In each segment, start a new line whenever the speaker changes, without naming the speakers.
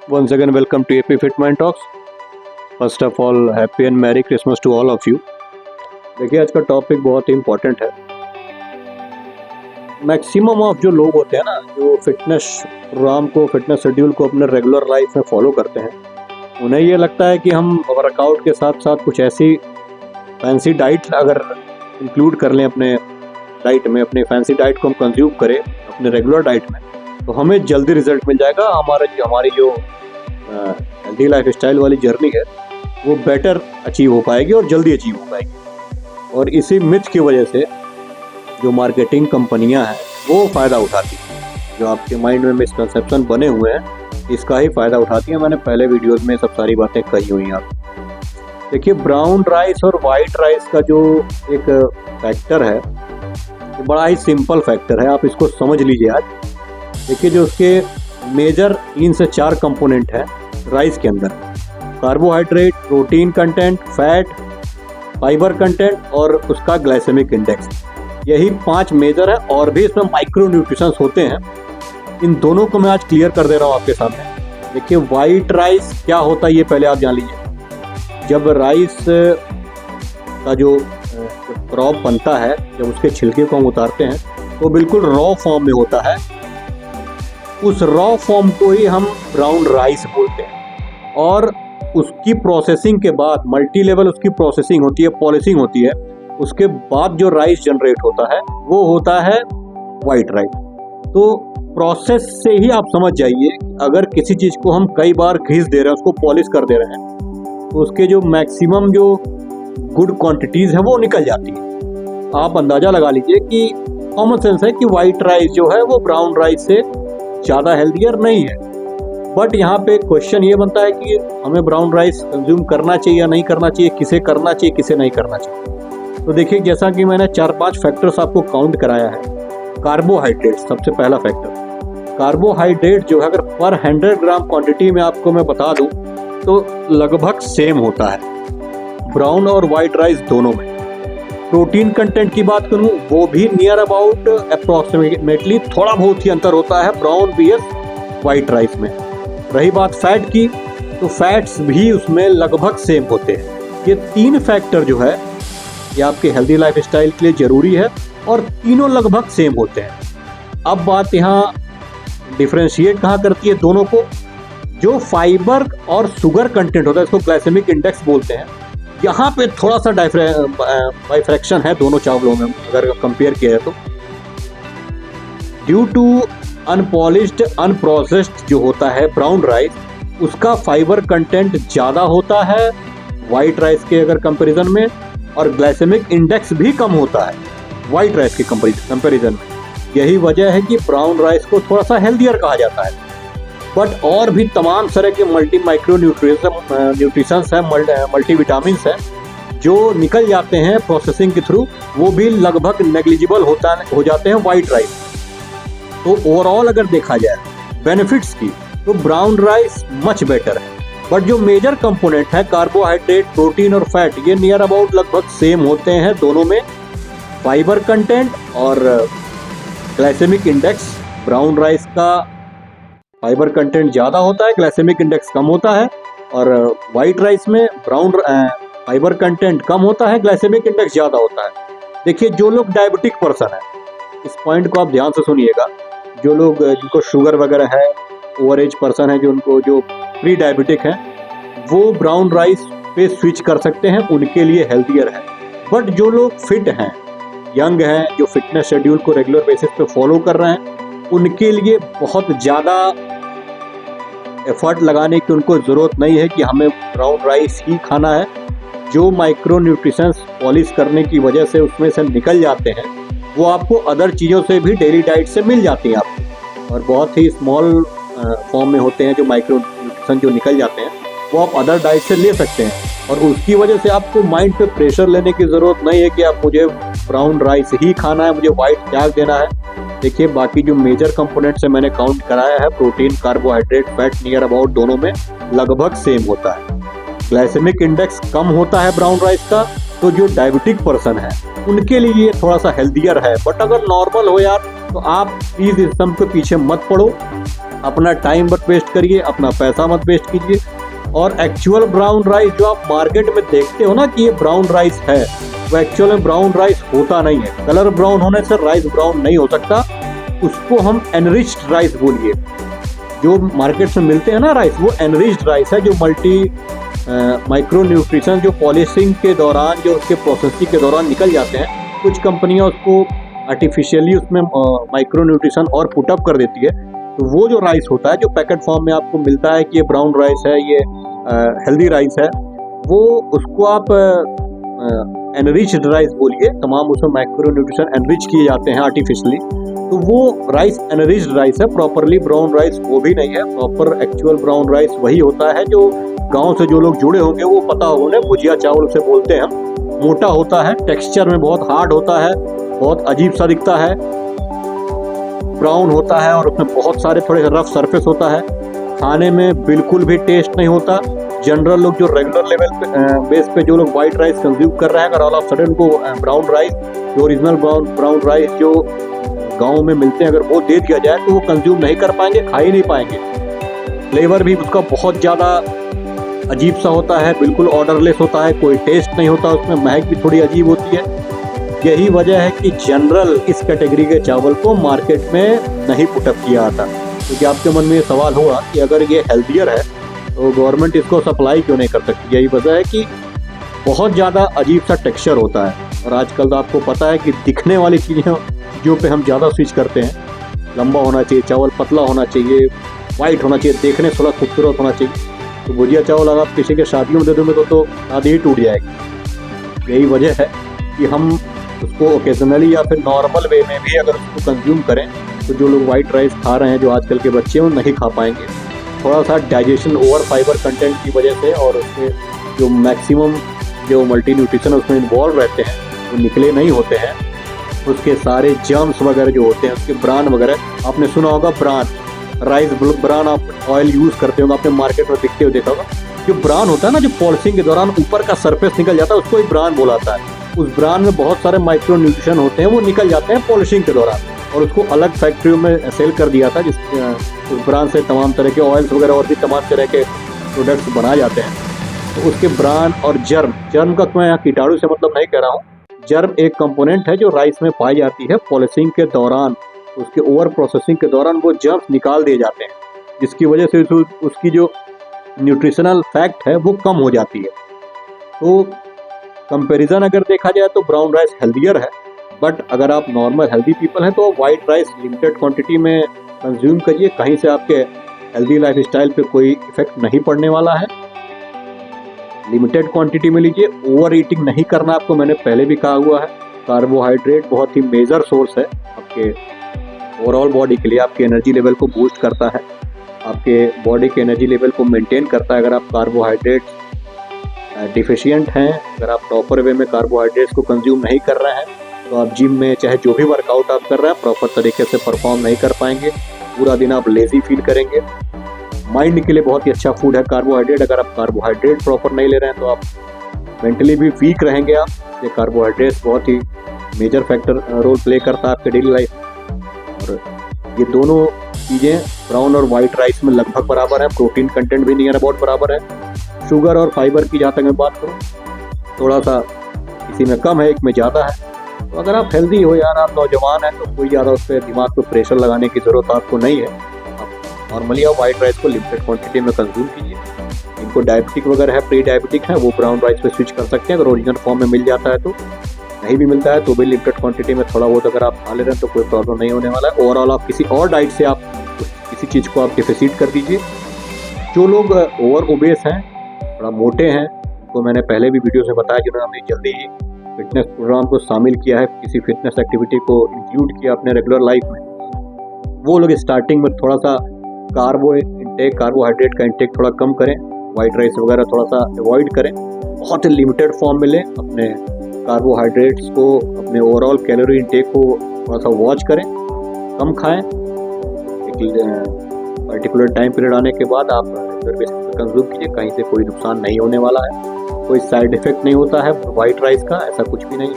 Once again, welcome to AP Fit Mind Talks. First of all, happy and merry Christmas to all of you. देखिए, आज का topic बहुत ही important है. Maximum of जो लोग होते हैं ना, जो फिटनेस प्रोग्राम को, फिटनेस शेड्यूल को अपने रेगुलर लाइफ में फॉलो करते हैं, उन्हें ये लगता है कि हम वर्कआउट के साथ साथ कुछ ऐसी फैंसी डाइट अगर इंक्लूड कर लें अपने डाइट में, अपने फैंसी डाइट को हम कंज्यूम करें अपने रेगुलर डाइट में, तो हमें जल्दी रिजल्ट मिल जाएगा. हमारी जो हेल्दी लाइफ स्टाइल वाली जर्नी है वो बेटर अचीव हो पाएगी और जल्दी अचीव हो पाएगी. और इसी मिथ की वजह से जो मार्केटिंग कंपनियां हैं वो फ़ायदा उठाती हैं. जो आपके माइंड में मिसकंसेप्शन बने हुए हैं इसका ही फ़ायदा उठाती हैं. मैंने पहले वीडियोस में सब सारी बातें कही हुई हैं. आप देखिए, ब्राउन राइस और वाइट राइस का जो एक फैक्टर है ये बड़ा ही सिंपल फैक्टर है. आप इसको समझ लीजिए. आज देखिए, जो उसके मेजर 3 से 4 कंपोनेंट हैं राइस के अंदर: carbohydrate, protein content, fat, fibre content और उसका ग्लाइसेमिक इंडेक्स. यही 5 मेजर है. और भी इसमें माइक्रो न्यूट्रिशंस होते हैं. इन दोनों को मैं आज क्लियर कर दे रहा हूँ आपके सामने. देखिए, वाइट राइस क्या होता है ये पहले आप जान लीजिए. जब राइस का जो क्रॉप बनता है, जब उसके छिलके को हम उतारते हैं तो बिल्कुल रॉ फॉर्म में होता है. उस रॉ फॉर्म को ही हम ब्राउन राइस बोलते हैं. और उसकी प्रोसेसिंग के बाद मल्टी लेवल उसकी प्रोसेसिंग होती है, पॉलिशिंग होती है. उसके बाद जो राइस जनरेट होता है वो होता है वाइट राइस. तो प्रोसेस से ही आप समझ जाइए, अगर किसी चीज़ को हम कई बार घिस दे रहे हैं, उसको पॉलिश कर दे रहे हैं, तो उसके जो मैक्सिमम जो गुड क्वांटिटीज़ है वो निकल जाती है. आप अंदाज़ा लगा लीजिए कि कॉमन सेंस है कि वाइट राइस जो है वो ब्राउन राइस से ज़्यादा हेल्दियर नहीं है. बट यहाँ पे क्वेश्चन ये बनता है कि हमें ब्राउन राइस कंज्यूम करना चाहिए या नहीं करना चाहिए, किसे करना चाहिए किसे नहीं करना चाहिए. तो देखिए, जैसा कि मैंने 4-5 फैक्टर्स आपको काउंट कराया है. कार्बोहाइड्रेट सबसे पहला फैक्टर. कार्बोहाइड्रेट जो है अगर पर 100 ग्राम क्वांटिटी में आपको मैं बता दूं तो लगभग सेम होता है ब्राउन और वाइट राइस दोनों में. प्रोटीन कंटेंट की बात करूं वो भी नियर अबाउट अप्रॉक्सीमेटली थोड़ा बहुत ही अंतर होता है ब्राउन vs वाइट राइस में. रही बात फैट की, तो फैट्स भी उसमें लगभग सेम होते हैं. ये 3 फैक्टर जो है ये आपके हेल्दी लाइफ स्टाइल के लिए ज़रूरी है और तीनों लगभग सेम होते हैं. अब बात यहाँ डिफ्रेंशिएट कहाँ करती है दोनों को. जो फाइबर और शुगर कंटेंट होता है इसको ग्लाइसेमिक इंडेक्स बोलते हैं. यहाँ पे थोड़ा सा बाइफ्रैक्शन है दोनों चावलों में अगर कंपेयर किया जाए तो. ड्यू टू अनपॉलिश्ड अनप्रोसेस्ड जो होता है ब्राउन राइस, उसका फाइबर कंटेंट ज़्यादा होता है वाइट राइस के अगर कंपैरिजन में, और ग्लाइसेमिक इंडेक्स भी कम होता है वाइट राइस के कंपैरिजन में. यही वजह है कि ब्राउन राइस को थोड़ा सा हेल्दियर कहा जाता है. बट और भी तमाम तरह के माइक्रो न्यूट्रिशंस हैं, मल्टीविटामिन्स हैं जो निकल जाते हैं प्रोसेसिंग के थ्रू. वो भी लगभग नेग्लिजिबल हो जाते हैं वाइट राइस. तो ओवरऑल अगर देखा जाए बेनिफिट्स की, तो ब्राउन राइस मच बेटर है. बट जो मेजर कंपोनेंट है कार्बोहाइड्रेट, प्रोटीन और फैट, ये नियर अबाउट लगभग सेम होते हैं दोनों में. फाइबर कंटेंट और ग्लाइसेमिक इंडेक्स, ब्राउन राइस का फाइबर कंटेंट ज़्यादा होता है, ग्लाइसेमिक इंडेक्स कम होता है. और वाइट राइस में ब्राउन फाइबर कंटेंट कम होता है, ग्लाइसेमिक इंडेक्स ज़्यादा होता है. देखिए, जो लोग डायबिटिक पर्सन है, इस पॉइंट को आप ध्यान से सुनिएगा. जो लोग जिनको शुगर वगैरह है, ओवर एज पर्सन है, जो प्री डायबिटिक हैं, वो ब्राउन राइस पे स्विच कर सकते हैं, उनके लिए हेल्दियर है. बट जो लोग फिट हैं, यंग हैं, जो फिटनेस शेड्यूल को रेगुलर बेसिस पे फॉलो कर रहे हैं, उनके लिए बहुत ज़्यादा एफर्ट लगाने की उनको ज़रूरत नहीं है कि हमें ब्राउन राइस ही खाना है. जो माइक्रो न्यूट्रिशंस पॉलिश करने की वजह से उसमें से निकल जाते हैं वो आपको अदर चीज़ों से भी डेली डाइट से मिल जाती हैं आपको, और बहुत ही स्मॉल फॉर्म में होते हैं. जो माइक्रो न्यूट्रिशन जो निकल जाते हैं वो आप अदर डाइट से ले सकते हैं. और उसकी वजह से आपको माइंड पे प्रेशर लेने की ज़रूरत नहीं है कि आप मुझे ब्राउन राइस ही खाना है, मुझे वाइट त्याग देना है. देखिए, बाकी जो मेजर कंपोनेंट्स है मैंने काउंट कराया है. Protein, carbohydrate, fat near about दोनों में लगभग सेम होता है. ग्लाइसेमिक इंडेक्स कम होता है ब्राउन राइस का, तो जो डायबिटिक पर्सन है उनके लिए ये थोड़ा सा हेल्दियर है. बट अगर नॉर्मल हो यार, तो आप प्लीज़ इस सब के पीछे मत पड़ो. अपना टाइम मत वेस्ट करिए, अपना पैसा मत वेस्ट कीजिए। और एक्चुअल ब्राउन राइस जो आप मार्केट में देखते हो ना कि ये ब्राउन राइस है, वो एक्चुअल में ब्राउन राइस होता नहीं है। कलर ब्राउन होने से राइस ब्राउन नहीं हो सकता, उसको हम एनरिच्ड राइस बोलिए। जो मार्केट में मिलते हैं ना राइस, वो एनरिच्ड राइस है, जो मल्टी माइक्रो न्यूट्रिशन जो पॉलिशिंग के दौरान, जो उसके प्रोसेसिंग के दौरान निकल जाते हैं। कुछ कंपनियां उसको आर्टिफिशियली उसमें माइक्रो न्यूट्रिशन और पुटअप कर देती है। तो वो जो राइस होता है, जो पैकेट फॉर्म में आपको मिलता है कि ये ब्राउन राइस है, ये हेल्दी राइस है, वो उसको आप एनरिच्ड राइस बोलिए। तमाम उसमें माइक्रो न्यूट्रिशन एनरिच किए जाते हैं आर्टिफिशियली, तो वो राइस एनरिच्ड राइस है। प्रॉपरली ब्राउन राइस वो भी नहीं है। प्रॉपर एक्चुअल ब्राउन राइस वही होता है जो गांव से जो लोग जुड़े होंगे वो पता होगा उन्हें, भुजिया चावल से बोलते हैं हम। मोटा होता है, टेक्सचर में बहुत हार्ड होता है, बहुत अजीब सा दिखता है, ब्राउन होता है और उसमें बहुत सारे थोड़े रफ सरफेस होता है। खाने में बिल्कुल भी टेस्ट नहीं होता। जनरल लोग जो रेगुलर लेवल पे बेस पे जो लोग व्हाइट राइस कंज्यूम कर रहे हैं, अगर ऑल ऑफ सडन को ब्राउन राइस, जो ओरिजिनल ब्राउन राइस जो गाँव में मिलते हैं, अगर वो दे दिया जाए तो वो कंज्यूम नहीं कर पाएंगे, खा ही नहीं पाएंगे। फ्लेवर भी उसका बहुत ज़्यादा अजीब सा होता है, बिल्कुल ऑर्डरलेस होता है, कोई टेस्ट नहीं होता उसमें, महक भी थोड़ी अजीब होती है। यही वजह है कि जनरल इस कैटेगरी के चावल को मार्केट में नहीं पुटअप किया आता। क्योंकि आपके मन में ये सवाल होगा कि अगर ये हेल्दियर है तो गवर्नमेंट इसको सप्लाई क्यों नहीं कर सकती। यही वजह है कि बहुत ज़्यादा अजीब सा टेक्सचर होता है। और आजकल तो आपको पता है कि दिखने वाली चीज़ें जो पे हम ज़्यादा स्विच करते हैं, लंबा होना चाहिए चावल, पतला होना चाहिए, वाइट होना चाहिए, देखने से थोड़ा खूबसूरत होना चाहिए। तो भुजिया चावल अगर आप किसी के शादियों में दे दोगे तो शादी ही टूट जाएगी। यही वजह है कि हम उसको ओकेजनली या फिर नॉर्मल वे में भी अगर उसको कंज्यूम करें तो जो लोग वाइट राइस खा रहे हैं, जो आजकल के बच्चे हैं, वो नहीं खा पाएंगे। थोड़ा सा डाइजेशन ओवर फाइबर कंटेंट की वजह से और उसके जो मैक्सिमम जो मल्टी न्यूट्रिशन उसमें इन्वॉल्व रहते हैं वो निकले नहीं होते हैं। उसके सारे जर्म्स वगैरह जो होते हैं, उसके ब्रान वगैरह, आपने सुना होगा ब्रान, राइस ब्रान आप ऑयल यूज़ करते होंगे, आपने मार्केट में दिखते हुए देखा होगा। जो ब्रान होता है ना, जो पॉलिशिंग के दौरान ऊपर का सरफेस निकल जाता है, उसको ही ब्रान बोलाता है। उस ब्रान में बहुत सारे माइक्रो न्यूट्रिशन होते हैं, वो निकल जाते हैं पॉलिशिंग के दौरान, और उसको अलग फैक्ट्रियों में सेल कर दिया था, जिस उस ब्रान से तमाम तरह के ऑयल्स वगैरह और भी तमाम तरह के प्रोडक्ट्स बनाए जाते हैं। तो उसके ब्रान और जर्म का मैं यहाँ कीटाणु से मतलब नहीं कह रहा हूँ। जर्म एक कंपोनेंट है जो राइस में पाई जाती है। पॉलिशिंग के दौरान, उसके ओवर प्रोसेसिंग के दौरान वो जर्म्स निकाल दिए जाते हैं, जिसकी वजह से उसकी जो न्यूट्रिशनल फैक्ट है वो कम हो जाती है। तो कंपैरिजन अगर देखा जाए तो ब्राउन राइस हेल्दियर है, बट अगर आप नॉर्मल हेल्दी पीपल हैं तो वाइट राइस लिमिटेड क्वांटिटी में कंज्यूम करिए। कहीं से आपके हेल्दी लाइफस्टाइल पे कोई इफेक्ट नहीं पड़ने वाला है। लिमिटेड क्वांटिटी में लीजिए, ओवर ईटिंग नहीं करना आपको, मैंने पहले भी कहा हुआ है। कार्बोहाइड्रेट बहुत ही मेजर सोर्स है आपके ओवरऑल बॉडी के लिए, आपके एनर्जी लेवल को बूस्ट करता है, आपके बॉडी के एनर्जी लेवल को मेंटेन करता है। अगर आप कार्बोहाइड्रेट डिफिशिएंट हैं, अगर आप प्रॉपर वे में कार्बोहाइड्रेट्स को कंज्यूम नहीं कर रहे हैं, तो आप जिम में चाहे जो भी वर्कआउट आप कर रहे हैं प्रॉपर तरीके से परफॉर्म नहीं कर पाएंगे। पूरा दिन आप लेजी फील करेंगे। माइंड के लिए बहुत ही अच्छा फूड है कार्बोहाइड्रेट। अगर आप कार्बोहाइड्रेट प्रॉपर नहीं ले रहे हैं तो आप मेंटली भी वीक रहेंगे। आप ये कार्बोहाइड्रेट्स बहुत ही मेजर फैक्टर रोल प्ले करता है आपके डेली लाइफ। और ये दोनों चीज़ें ब्राउन और वाइट राइस में लगभग बराबर है। प्रोटीन कंटेंट भी नियर अबाउट बराबर है। शुगर और फाइबर की जहाँ तक मैं बात करूँ, थोड़ा सा किसी में कम है, एक में ज़्यादा है। तो अगर आप हेल्दी हो यार, आप नौजवान हैं, तो कोई ज़्यादा उस पर दिमाग पे प्रेशर लगाने की ज़रूरत आपको नहीं है। आप नॉर्मली आप वाइट राइस को लिमिटेड क्वांटिटी में कंज्यूम कीजिए। इनको डायबिटिक वगैरह है, प्री डायबिटिक है, वो ब्राउन राइस पे स्विच कर सकते हैं अगर ओरिजिनल फॉर्म में मिल जाता है। तो नहीं भी मिलता है तो भी लिमिटेड क्वांटिटी में थोड़ा बहुत अगर आप खा ले रहे हैं तो कोई प्रॉब्लम नहीं होने वाला है। ओवरऑल आप किसी और डाइट से आप किसी चीज़ को आप डिफिसिट कर दीजिए। जो लोग ओवर ओबेस हैं, थोड़ा मोटे हैं, तो मैंने पहले भी वीडियो से बताया, जिन्होंने अपनी जल्दी ही फिटनेस प्रोग्राम को शामिल किया है, किसी फिटनेस एक्टिविटी को इंक्लूड किया अपने रेगुलर लाइफ में, वो लोग स्टार्टिंग में थोड़ा सा कार्बोहाइड्रेट का इंटेक थोड़ा कम करें, वाइट राइस वगैरह थोड़ा सा अवॉइड करें, बहुत ही लिमिटेड फॉर्म में लें। अपने कार्बोहाइड्रेट्स को, अपने ओवरऑल कैलोरी इंटेक को थोड़ा सा वॉच करें, कम खाएं। एक पर्टिकुलर टाइम पीरियड आने के बाद आप रेगुलर बेसिस पर कंज्यूम कीजिए, कहीं से कोई नुकसान नहीं होने वाला है, कोई साइड इफेक्ट नहीं होता है वाइट राइस का, ऐसा कुछ भी नहीं।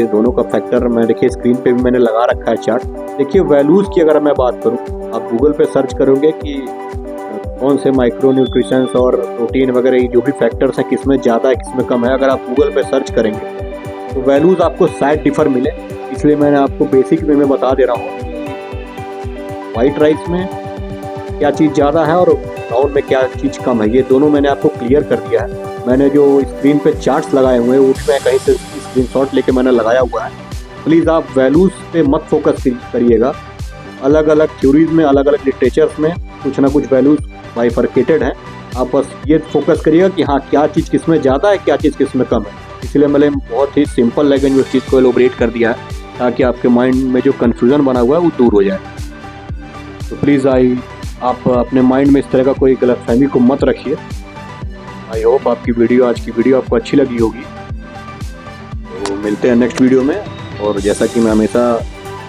दोनों का फैक्टर मैं देखिए स्क्रीन पे भी मैंने लगा रखा है चार्ट। देखिए वैल्यूज़ की अगर मैं बात करूँ आप गूगल पे सर्च करोगे कि कौन से माइक्रो न्यूट्रिशंस और प्रोटीन वगैरह ये जो भी फैक्टर्स हैं किस में ज़्यादा है किस में कम है, अगर आप गूगल पे सर्च करेंगे तो वैल्यूज़ आपको शायद डिफ़र मिले। इसलिए मैंने आपको बेसिक वे में बता दे रहा हूँ कि वाइट राइस में क्या चीज़ ज़्यादा है और ब्राउन में क्या चीज़ कम है, ये दोनों मैंने आपको क्लियर कर दिया है। मैंने जो स्क्रीन पे चार्ट्स लगाए हुए हैं वो भी मैं कहीं से स्क्रीनशॉट लेके मैंने लगाया हुआ है। प्लीज़ आप वैल्यूज़ पे मत फोकस करिएगा। अलग अलग थ्योरीज में, अलग अलग लिटरेचर्स में कुछ ना कुछ वैल्यूज़ बाइफरकेटेड हैं। आप बस ये फोकस करिएगा कि हाँ क्या चीज़ किस में ज़्यादा है, क्या चीज़ किस में कम है। इसलिए मैंने बहुत ही सिंपल लैंग्वेज में उस चीज़ को एलोबरेट कर दिया है ताकि आपके माइंड में जो कन्फ्यूज़न बना हुआ है वो दूर हो जाए। तो प्लीज़ आप अपने माइंड में इस तरह का कोई गलतफहमी को मत रखिए। आई होप आपकी आज की वीडियो आपको अच्छी लगी होगी। तो मिलते हैं नेक्स्ट वीडियो में। और जैसा कि मैं हमेशा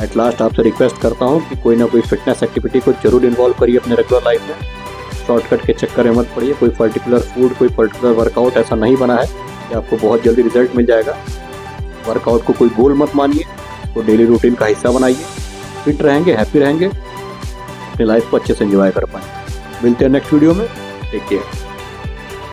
एट लास्ट आपसे रिक्वेस्ट करता हूँ कि कोई ना कोई फिटनेस एक्टिविटी को जरूर इन्वॉल्व करिए अपने रेगुलर लाइफ में। शॉर्टकट के चक्कर में मत पड़िए। कोई पर्टिकुलर फूड, कोई पर्टिकुलर वर्कआउट ऐसा नहीं बना है कि आपको बहुत जल्दी रिजल्ट मिल जाएगा। वर्कआउट को कोई गोल मत मानिए, उसको डेली रूटीन का हिस्सा बनाइए। फिट रहेंगे, हैप्पी रहेंगे, अपनी लाइफ को अच्छे से एंजॉय कर पाएँ। मिलते हैं नेक्स्ट वीडियो में। Take care.